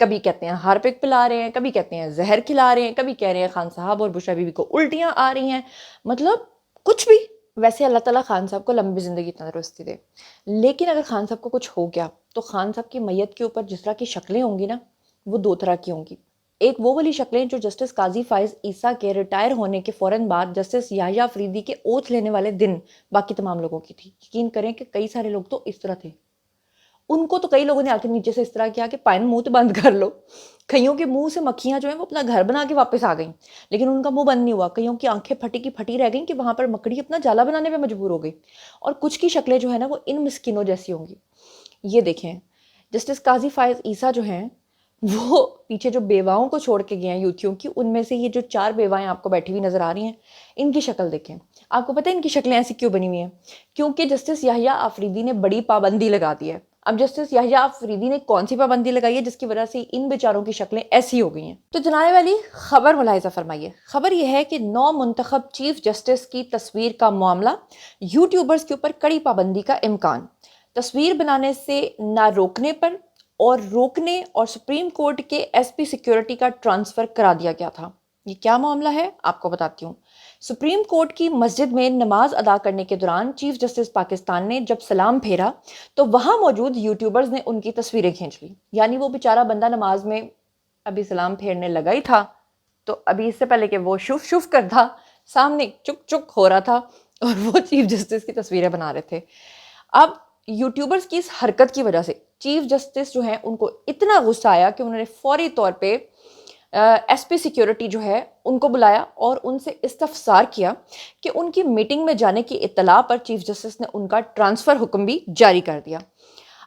کبھی کہتے ہیں ہارپک پلا رہے ہیں، کبھی کہتے ہیں زہر کھلا رہے ہیں، کبھی کہہ رہے ہیں خان صاحب اور بشرا بیوی کو الٹیاں آ رہی ہیں، مطلب کچھ بھی. ویسے اللہ تعالیٰ خان صاحب کو لمبی زندگی تندرستی دے، لیکن اگر خان صاحب کو کچھ ہو گیا تو خان صاحب کی میت کے اوپر جس طرح کی شکلیں ہوں گی نا، وہ دو طرح کی ہوں گی. ایک وہ والی شکلیں جو جسٹس قاضی فائز عیسیٰ کے ریٹائر ہونے کے فوراً بعد جسٹس یحییٰ افریدی کے اوتھ لینے والے دن باقی تمام لوگوں کی تھی. یقین کریں کہ کئی سارے لوگ تو اس طرح تھے، ان کو تو کئی لوگوں نے آ کے نیچے سے اس طرح کیا کہ پائن منہ تو بند کر لو. کئیوں کے منہ سے مکھیاں جو ہیں وہ اپنا گھر بنا کے واپس آ گئیں، لیکن ان کا منہ بند نہیں ہوا. کئیوں کی آنکھیں پھٹی کی پھٹی رہ گئیں کہ وہاں پر مکڑی اپنا جالا بنانے پہ مجبور ہو گئی. اور کچھ کی شکلیں جو ہے نا وہ ان مسکینوں جیسی ہوں گی. یہ دیکھیں جسٹس قاضی فائز عیسیٰ جو ہیں وہ پیچھے جو بیواؤں کو چھوڑ کے گئے ہیں یوتھیوں کی، ان میں سے یہ جو 4 بیوائیں آپ کو بیٹھی ہوئی نظر آ رہی ہیں، ان کی شکل دیکھیں. آپ کو پتہ ہے ان کی شکلیں ایسی کیوں بنی ہوئی ہیں؟ کیونکہ جسٹس یحییٰ آفریدی نے بڑی پابندی لگا دی ہے. اب جسٹس یحییٰ آفریدی نے کون سی پابندی لگائی ہے جس کی وجہ سے ان بیچاروں کی شکلیں ایسی ہو گئی ہیں؟ تو جناب والی خبر ملاحظہ فرمائیے. خبر یہ ہے کہ 9 منتخب چیف جسٹس کی تصویر کا معاملہ، یوٹیوبرز کے اوپر کڑی پابندی کا امکان، تصویر بنانے سے نہ روکنے پر اور روکنے اور سپریم کورٹ کے ایس پی سیکیورٹی کا ٹرانسفر کرا دیا گیا تھا. یہ کیا معاملہ ہے آپ کو بتاتی ہوں. سپریم کورٹ کی مسجد میں نماز ادا کرنے کے دوران چیف جسٹس پاکستان نے جب سلام پھیرا تو وہاں موجود یوٹیوبرز نے ان کی تصویریں کھینچ لی. یعنی وہ بیچارہ بندہ نماز میں ابھی سلام پھیرنے لگا ہی تھا تو ابھی اس سے پہلے کہ وہ شف شف کر تھا سامنے چک چک ہو رہا تھا اور وہ چیف جسٹس کی تصویریں بنا رہے تھے. اب یوٹیوبرز کی اس حرکت کی وجہ سے چیف جسٹس جو ہیں ان کو اتنا غصہ آیا کہ انہوں نے فوری طور پہ ایس پی سیکیورٹی جو ہے ان کو بلایا اور ان سے استفسار کیا کہ ان کی میٹنگ میں جانے کی اطلاع پر چیف جسٹس نے ان کا ٹرانسفر حکم بھی جاری کر دیا.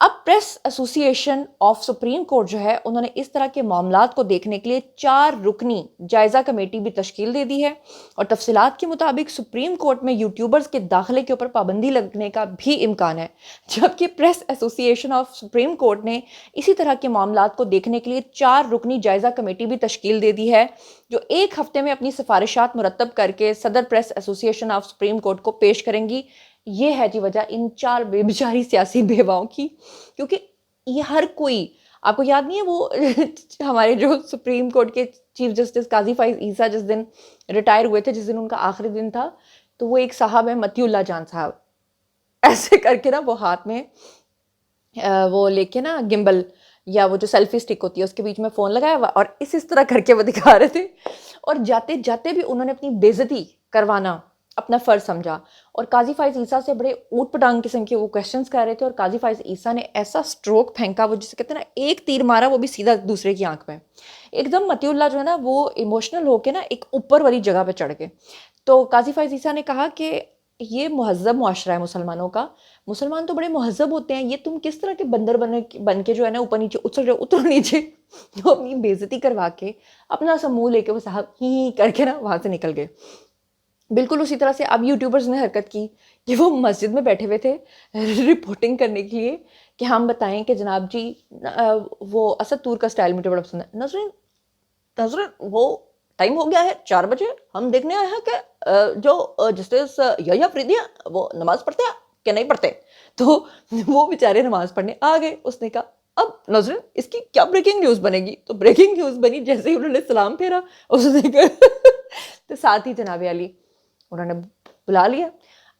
اب پریس ایسوسی ایشن آف سپریم کورٹ جو ہے انہوں نے اس طرح کے معاملات کو دیکھنے کے لیے 4 رکنی جائزہ کمیٹی بھی تشکیل دے دی ہے اور تفصیلات کے مطابق سپریم کورٹ میں یوٹیوبرز کے داخلے کے اوپر پابندی لگنے کا بھی امکان ہے. جبکہ پریس ایسوسی ایشن آف سپریم کورٹ نے اسی طرح کے معاملات کو دیکھنے کے لیے 4 رکنی جائزہ کمیٹی بھی تشکیل دے دی ہے جو 1 ہفتے میں اپنی سفارشات مرتب کر کے صدر پریس ایسوسی ایشن آف سپریم کورٹ کو پیش کریں گی. یہ ہے جی وجہ ان 4 بے بیچاری سیاسی بیواؤں کی، کیونکہ یہ ہر کوئی، آپ کو یاد نہیں ہے وہ ہمارے جو سپریم کورٹ کے چیف جسٹس قاضی فائز عیسیٰ جس دن ریٹائر ہوئے تھے، جس دن ان کا آخری دن تھا، تو وہ ایک صاحب ہے متی اللہ جان صاحب، ایسے کر کے نا وہ ہاتھ میں وہ لے کے نا گمبل یا وہ جو سیلفی سٹک ہوتی ہے اس کے بیچ میں فون لگایا ہوا اور اس طرح کر کے وہ دکھا رہے تھے اور جاتے جاتے بھی انہوں نے اپنی بےعزتی کروانا اپنا فرض سمجھا اور قاضی فائز عیسیٰ سے بڑے اوٹ پٹانگ قسم کے وہ کویشچنز کر رہے تھے اور قاضی فائز عیسیٰ نے ایسا سٹروک پھینکا، وہ جسے کہتے ہیں نا ایک تیر مارا وہ بھی سیدھا دوسرے کی آنکھ میں. ایک دم متی اللہ جو ہے نا وہ ایموشنل ہو کے نا ایک اوپر والی جگہ پہ چڑھ گئے. تو قاضی فائز عیسیٰ نے کہا کہ یہ مہذب معاشرہ ہے مسلمانوں کا، مسلمان تو بڑے مہذب ہوتے ہیں، یہ تم کس طرح کے بندر بن کے جو ہے نا اوپر نیچے اچھل رہے ہو، اترو نیچے. وہ اپنی بےعزتی کروا کے اپنا سا منہ لے کے وہ صاحب ہی کر کے نا وہاں سے نکل گئے. بالکل اسی طرح سے اب یوٹیوبرز نے حرکت کی کہ وہ مسجد میں بیٹھے ہوئے تھے رپورٹنگ کرنے کے لیے کہ ہم بتائیں کہ جناب جی وہ اسد طور کا سٹائل مجھے بڑا پسند ہے. نظرین وہ ٹائم ہو گیا ہے 4 بجے، ہم دیکھنے آئے ہیں کہ جو جسٹس یحییٰ افریدی ہیں وہ نماز پڑھتے ہیں کہ نہیں پڑھتے. تو وہ بیچارے نماز پڑھنے آ گئے. اس نے کہا اب ناظرین اس کی کیا بریکنگ نیوز بنے گی؟ تو بریکنگ نیوز بنی جیسے ہی انہوں نے سلام پھیرا اس نے کہا تو ساتھ ہی جناب علی انہوں نے بلا لیا.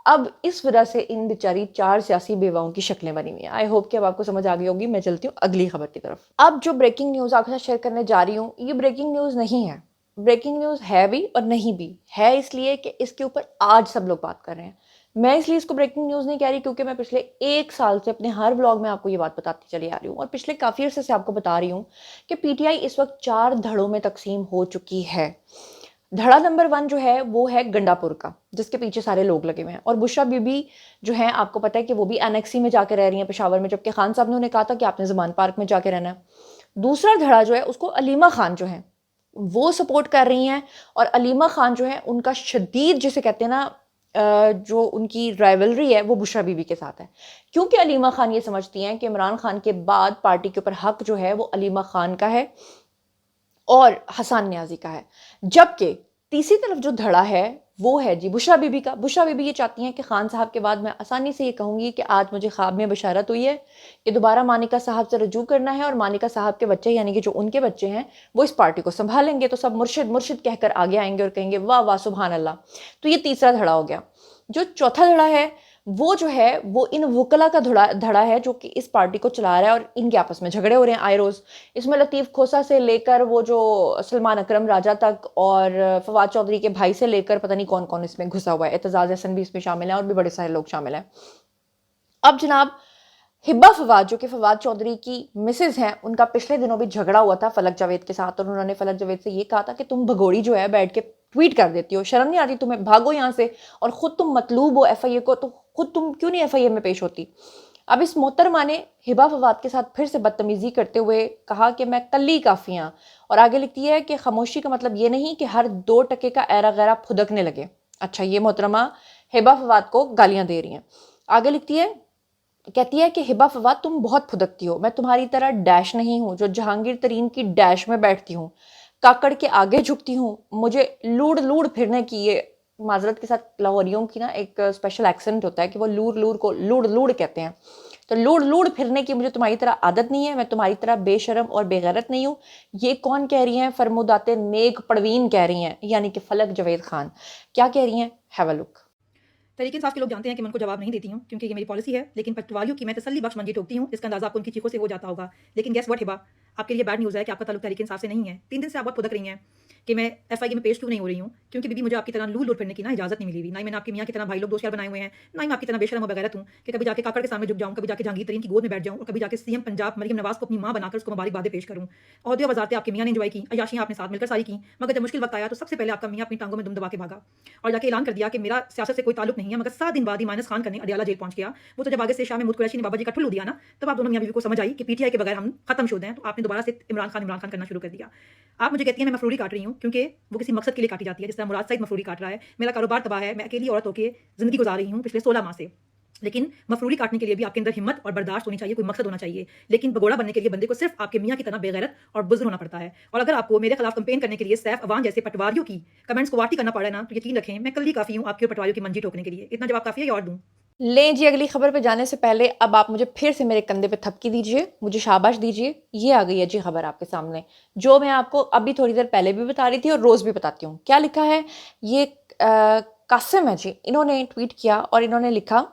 اب اس وجہ سے ان بیچاری 4 سیاسی بیواؤں کی شکلیں بنی ہوئی ہیں. آئی ہوپ کہ اب آپ کو سمجھ آ گئی ہوگی. میں چلتی ہوں اگلی خبر کی طرف. اب جو بریکنگ نیوز آپ کے ساتھ شیئر کرنے جا رہی ہوں یہ بریکنگ نیوز نہیں ہے. بریکنگ نیوز ہے بھی اور نہیں بھی ہے، اس لیے کہ اس کے اوپر آج سب لوگ بات کر رہے ہیں. میں اس لیے اس کو بریکنگ نیوز نہیں کہہ رہی کیونکہ میں پچھلے 1 سال سے اپنے ہر بلاگ میں آپ کو یہ بات بتاتی چلی آ رہی ہوں اور پچھلے کافی عرصے سے آپ کو بتا رہی ہوں کہ پی ٹی آئی اس وقت 4 دھڑوں میں تقسیم ہو چکی ہے. دھڑا نمبر 1 جو ہے وہ ہے گنڈا پور کا، جس کے پیچھے سارے لوگ لگے ہوئے ہیں، اور بشرا بی بی جو ہیں آپ کو پتہ ہے کہ وہ بھی انیکسی میں جا کے رہ رہی ہیں پشاور میں، جبکہ خان صاحب نے انہیں کہا تھا کہ آپ نے زمان پارک میں جا کے رہنا ہے. دوسرا دھڑا جو ہے اس کو علیمہ خان جو ہیں وہ سپورٹ کر رہی ہیں، اور علیمہ خان جو ہیں ان کا شدید جسے کہتے ہیں نا جو ان کی رائیولری ہے وہ بشرا بی بی کے ساتھ ہے، کیونکہ علیمہ خان یہ سمجھتی ہیں کہ عمران خان کے بعد پارٹی کے اوپر حق جو ہے وہ علیمہ خان کا ہے اور حسان نیازی کا ہے. جبکہ تیسری طرف جو دھڑا ہے وہ ہے جی بشرا بی بی کا. بشرا بی بی یہ چاہتی ہیں کہ خان صاحب کے بعد میں آسانی سے یہ کہوں گی کہ آج مجھے خواب میں بشارت ہوئی ہے کہ دوبارہ مانیکا صاحب سے رجوع کرنا ہے اور مانیکا صاحب کے بچے یعنی کہ جو ان کے بچے ہیں وہ اس پارٹی کو سنبھالیں گے. تو سب مرشد مرشد کہہ کر آگے آئیں گے اور کہیں گے واہ واہ سبحان اللہ. تو یہ تیسرا دھڑا ہو گیا. جو چوتھا دھڑا ہے وہ جو ہے وہ ان وکلا کا دھڑا ہے جو کہ اس پارٹی کو چلا رہا ہے اور ان کے آپس میں جھگڑے ہو رہے ہیں آئے روز. اس میں لطیف کھوسہ سے لے کر وہ جو سلمان اکرم راجہ تک اور فواد چودھری کے بھائی سے لے کر پتہ نہیں کون کون اس میں گھسا ہوا ہے. اعتزاز احسن بھی اس میں شامل ہیں اور بھی بڑے سارے لوگ شامل ہیں. اب جناب ہبا فواد جو کہ فواد چودھری کی مسز ہیں ان کا پچھلے دنوں بھی جھگڑا ہوا تھا فلک جاوید کے ساتھ اور انہوں نے فلک جاوید سے یہ کہا تھا کہ تم بھگوڑی جو ہے بیٹھ کے ٹویٹ کر دیتی ہو, شرم نہیں آتی تمہیں, بھاگو یہاں سے, اور خود تم مطلوب ہو ایف آئی اے کو تو خود تم کیوں نہیں ایف آئی اے میں پیش ہوتی. اب اس محترمہ نے ہبا فواد کے ساتھ پھر سے بدتمیزی کرتے ہوئے کہا کہ میں کلی کافی ہوں, اور آگے لکھتی ہے کہ خاموشی کا مطلب یہ نہیں کہ ہر 2 ٹکے کا ایرا غیرہ پھدکنے لگے. اچھا یہ محترمہ ہبا فواد کو گالیاں دے رہی ہیں. آگے لکھتی ہے کہتی ہے کہ ہبا فواد تم بہت پھدکتی ہو, میں تمہاری طرح ڈیش نہیں ہوں جو جہانگیر ترین کی ڈیش میں بیٹھتی ہوں, کاکڑ کے آگے جھکتی ہوں, مجھے لوڑ لوڑ پھرنے کی, یہ معذرت کے ساتھ لاہوریوں کی نا ایک اسپیشل ایکسنٹ ہوتا ہے کہ وہ لور لور کو لوڑ لوڑ کہتے ہیں, تو لوڑ لوڑ پھرنے کی مجھے تمہاری طرح عادت نہیں ہے, میں تمہاری طرح بے شرم اور بے غیرت نہیں ہوں. یہ کون کہہ رہی ہیں؟ فرمودات نیک پروین کہہ رہی ہیں, یعنی کہ فلک جاوید خان. کیا کہہ رہی ہیں؟ ہیو اے لک. تحریک انصاف کے لوگ جانتے ہیں کہ میں ان کو جواب نہیں دیتی ہوں کیونکہ یہ میری پالیسی ہے, لیکن پٹواریوں کی میں تسلی بخش منجی ٹھوکتی ہوں, جس کا اندازہ آپ کو ان کی چیخوں سے ہو جاتا ہوگا. لیکن گیس واٹ ہبا, آپ کے لیے بیڈ نیوز ہے کہ آپ کا تعلق تحریک انصاف سے نہیں ہے. 3 دن سے آپ بہت پھدک رہی ہیں کہ میں ایف آئی اے میں پیش کیوں نہیں ہو رہی ہوں, کیونکہ بی بی مجھے آپ کی طرح لول لول پھرنے کی نا اجازت نہیں ملی ہوئی, نہ میں نے آپ کی میاں کی طرح بھائی لوگ دوست یار بنائے ہوئے ہیں, نہ میں آپ کی طرح بے شرم و بغیرت ہوں کہ کبھی جا کے کاکڑ کے سامنے جھک جاؤں, کبھی جا کے جہانگیر ترین کی گود میں بیٹھ جاؤں, اور کبھی جا کے سی ایم پنجاب مریم نواز کو اپنی ماں بنا کر اس کو مبارکبادیں پیش کروں. عہدے و وزارتیں آپ کی میاں نے انجوائے کی, عیاشیاں آپ نے ساتھ مل کر ساری کی, مگر جب مشکل وقت آیا تو سب سے پہلے آپ کا میاں اپنی ٹانگوں میں دم دبا کے بھاگا اور جا کے اعلان کر دیا کہ میرا سیاست سے کوئی تعلق نہیں ہے. مگر 7 دن بعد ہی مائنس خان کرنے اڈیالہ جیل پہنچ گیا. وہ تو جب آگے سے شاہ محمود قریشی نے بابا جی کا ٹھلو دیا نا, تب آپ دونوں میاں بیوی کو سمجھ آئی کہ پی ٹی آئی کے بغیر ہم ختم شدہ ہیں. تو آپ نے دوبارہ سے عمران خان کرنا شروع کر دیا. آپ مجھے کہتی ہیں میں مفروری کاٹ رہی ہوں کیونکہ وہ کسی مقصد کے لیے کاٹی جاتی ہے, جس طرح مراد سعید مفروری کاٹ رہا ہے. میرا کاروبار تباہ ہے, میں اکیلی عورت ہو کے زندگی گزار رہی ہوں پچھلے 16 ماہ سے. لیکن مفروری کاٹنے کے لیے بھی آپ کے اندر ہمت اور برداشت ہونی چاہیے, کوئی مقصد ہونا چاہیے. لیکن بگوڑا بننے کے لیے بندے کو صرف آپ کے میاں کی طرح بے غیرت اور بزدل ہونا پڑتا ہے. اور اگر آپ کو میرے خلاف کمپین کرنے کے لیے سیف عوام جیسے پٹواریوں کی کمنٹس کو واٹی کرنا پڑے نا, تو یقین رکھیں میں کل ہی کافی ہوں آپ کے پٹواریوں کی منجی ٹھوکنے کے لیے. اتنا جواب کافی ہے یا اور دوں؟ لیں جی اگلی خبر پہ جانے سے پہلے اب آپ مجھے پھر سے میرے کندھے پہ تھپکی دیجئے, مجھے شاباش دیجئے. یہ آ گئی ہے جی خبر آپ کے سامنے, جو میں آپ کو ابھی تھوڑی دیر پہلے بھی بتا رہی تھی اور روز بھی بتاتی ہوں. کیا لکھا ہے؟ یہ قاسم ہے جی, انہوں نے ٹویٹ کیا اور انہوں نے لکھا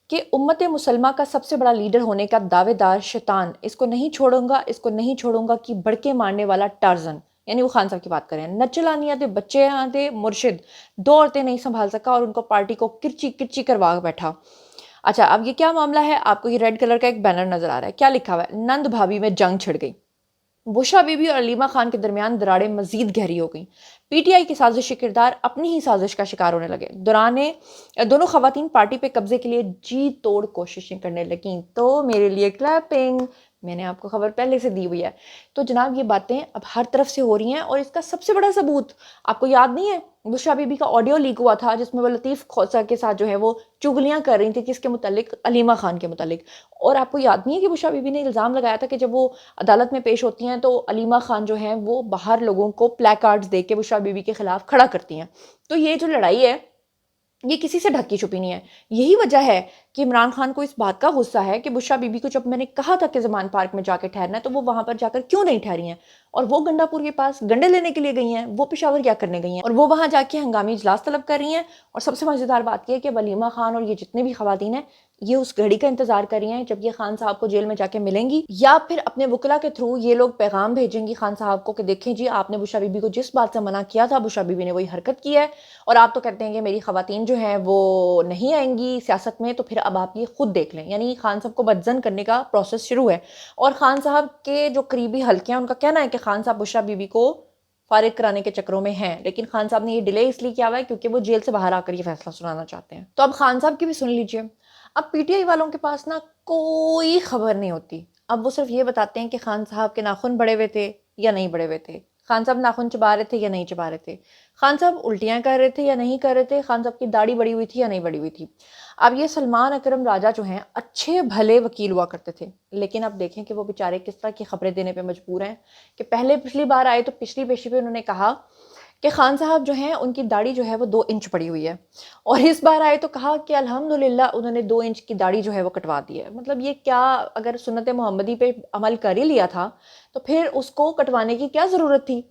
کہ امت مسلمہ کا سب سے بڑا لیڈر ہونے کا دعوے دار شیطان, اس کو نہیں چھوڑوں گا, اس کو نہیں چھوڑوں گا کہ بڑکے مارنے والا ٹارزن, یعنی وہ خان صاحب کی بات کریں. نچلانیاں دے بچے ہاں دے مرشد, 2 عورتیں نہیں سنبھال سکا اور ان کو پارٹی کو کرچی کرچی کروا بیٹھا. اچھا اب یہ کیا معاملہ ہے؟ آپ کو یہ ریڈ کلر کا ایک بینر نظر آ رہا ہے, کیا لکھا ہوا ہے؟ نند بھابھی میں جنگ چھڑ گئی, بشرا بی بی اور علیمہ خان کے درمیان دراڑیں مزید گہری ہو گئیں. پی ٹی آئی کے سازشی کردار اپنی ہی سازش کا شکار ہونے لگے. دونوں خواتین پارٹی پہ قبضے کے لیے جی توڑ کوششیں کرنے لگیں. تو میرے لیے کلیپنگ, میں نے آپ کو خبر پہلے سے دی ہوئی ہے. تو جناب یہ باتیں اب ہر طرف سے ہو رہی ہیں, اور اس کا سب سے بڑا ثبوت آپ کو یاد نہیں ہے؟ بشرا بی بی کا آڈیو لیک ہوا تھا جس میں وہ لطیف کھوسہ کے ساتھ جو ہے وہ چگلیاں کر رہی تھیں, کس کے متعلق؟ علیمہ خان کے متعلق. اور آپ کو یاد نہیں ہے کہ بشرا بی بی نے الزام لگایا تھا کہ جب وہ عدالت میں پیش ہوتی ہیں تو علیمہ خان جو ہیں وہ باہر لوگوں کو پلے کارڈز دے کے بشرا بی بی کے خلاف کھڑا کرتی ہیں. تو یہ جو لڑائی ہے یہ کسی سے ڈھکی چھپی نہیں ہے. یہی وجہ ہے کہ عمران خان کو اس بات کا غصہ ہے کہ بشرا بی بی کو جب میں نے کہا تھا کہ زمان پارک میں جا کے ٹھہرنا ہے تو وہ وہاں پر جا کر کیوں نہیں ٹھہری ہیں, اور وہ گنڈا پور کے پاس گنڈے لینے کے لیے گئی ہیں, وہ پشاور کیا کرنے گئی ہیں, اور وہ وہاں جا کے ہنگامی اجلاس طلب کر رہی ہیں. اور سب سے مزیدار بات یہ ہے کہ ولیمہ خان اور یہ جتنے بھی خواتین ہیں یہ اس گھڑی کا انتظار کر رہی ہیں جب یہ خان صاحب کو جیل میں جا کے ملیں گی, یا پھر اپنے وکلا کے تھرو یہ لوگ پیغام بھیجیں گی خان صاحب کو کہ دیکھیں جی آپ نے بشرا بی بی کو جس بات سے منع کیا تھا بشرا بی بی نے وہی حرکت کی ہے, اور آپ تو کہتے ہیں کہ میری خواتین جو ہیں وہ نہیں آئیں گی سیاست میں, تو پھر اب آپ یہ خود دیکھ لیں. یعنی خان صاحب کو بدزن کرنے کا پروسیس شروع ہے. اور خان صاحب کے جو قریبی حلقے ہیں ان کا کہنا ہے کہ خان صاحب بشرا بی بی کو فارغ کرانے کے چکروں میں ہیں, لیکن خان صاحب نے یہ ڈیلے اس لیے کیا ہوا ہے کیونکہ وہ جیل سے باہر آ کر یہ فیصلہ سنانا چاہتے ہیں. تو اب خان صاحب کی بھی سن لیجئے. اب پی ٹی آئی والوں کے پاس نا کوئی خبر نہیں ہوتی, اب وہ صرف یہ بتاتے ہیں کہ خان صاحب کے ناخن بڑے ہوئے تھے یا نہیں بڑے ہوئے تھے, خان صاحب ناخن چبا رہے تھے یا نہیں چبا رہے تھے, خان صاحب الٹیاں کر رہے تھے یا نہیں کر رہے تھے, خان صاحب کی داڑھی بڑی ہوئی تھی یا نہیں بڑی ہوئی تھی. اب یہ سلمان اکرم راجہ جو ہیں اچھے بھلے وکیل ہوا کرتے تھے, لیکن اب دیکھیں کہ وہ بیچارے کس طرح کی خبریں دینے پہ مجبور ہیں کہ پچھلی بار آئے تو پچھلی پیشی پہ انہوں نے کہا کہ خان صاحب جو ہیں ان کی داڑھی جو ہے وہ 2 انچ پڑی ہوئی ہے، اور اس بار آئے تو کہا کہ الحمدللہ انہوں نے 2 انچ کی داڑھی جو ہے وہ کٹوا دی ہے۔ مطلب یہ کیا، اگر سنت محمدی پہ عمل کر ہی لیا تھا تو پھر اس کو کٹوانے کی کیا ضرورت تھی؟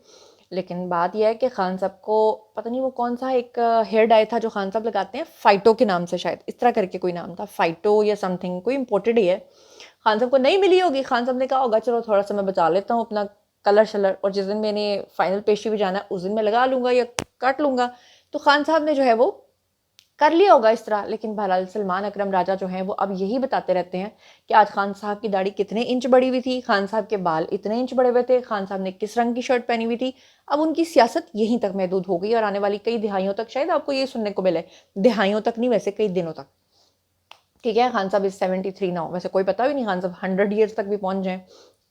لیکن بات یہ ہے کہ خان صاحب کو پتہ نہیں وہ کون سا ایک ہیئر ڈائی تھا جو خان صاحب لگاتے ہیں، فائٹو کے نام سے، شاید اس طرح کر کے کوئی نام تھا، فائٹو یا سم تھنگ، کوئی امپورٹڈ ہی ہے۔ خان صاحب کو نہیں ملی ہوگی، خان صاحب نے کہا ہوگا چلو تھوڑا سا میں بچا لیتا ہوں اپنا کلر شلر، اور جس دن میں نے فائنل پیشی بھی جانا ہے اس دن میں لگا لوں گا یا کٹ لوں گا، تو خان صاحب نے جو ہے وہ کر لیا ہوگا اس طرح۔ لیکن بہرحال سلمان اکرم راجہ جو ہیں وہ اب یہی بتاتے رہتے ہیں کہ آج خان صاحب کی داڑھی کتنے انچ بڑی ہوئی تھی، خان صاحب کے بال اتنے انچ بڑے ہوئے تھے، خان صاحب نے کس رنگ کی شرٹ پہنی ہوئی تھی۔ اب ان کی سیاست یہیں تک محدود ہو گئی، اور آنے والی کئی دہائیوں تک شاید آپ کو یہ سننے کو ملے، دہائیوں تک نہیں ویسے کئی دنوں تک، ٹھیک ہے۔ خان صاحب 73 نہ ہو، ویسے کوئی پتہ بھی نہیں خان صاحب 100 ایئرس تک بھی پہنچ جائیں،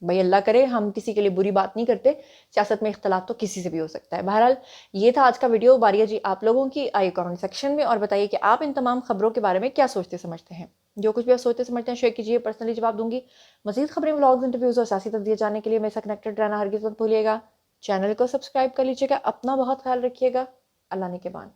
بھائی اللہ کرے، ہم کسی کے لیے بری بات نہیں کرتے، سیاست میں اختلاف تو کسی سے بھی ہو سکتا ہے۔ بہرحال یہ تھا آج کا ویڈیو، باری ہے جی آپ لوگوں کی، آئیے کامنٹ سیکشن میں اور بتائیے کہ آپ ان تمام خبروں کے بارے میں کیا سوچتے سمجھتے ہیں۔ جو کچھ بھی آپ سوچتے سمجھتے ہیں شیئر کیجیے، پرسنلی جواب دوں گی۔ مزید خبریں، ولاگز، انٹرویوز اور سیاسی تجزیے جاننے کے لیے میرے ساتھ کنیکٹڈ رہنا ہرگز مت بھولیے گا۔ چینل کو سبسکرائب کر لیجیے گا، اپنا بہت خیال رکھیے گا، اللہ نے کے بان۔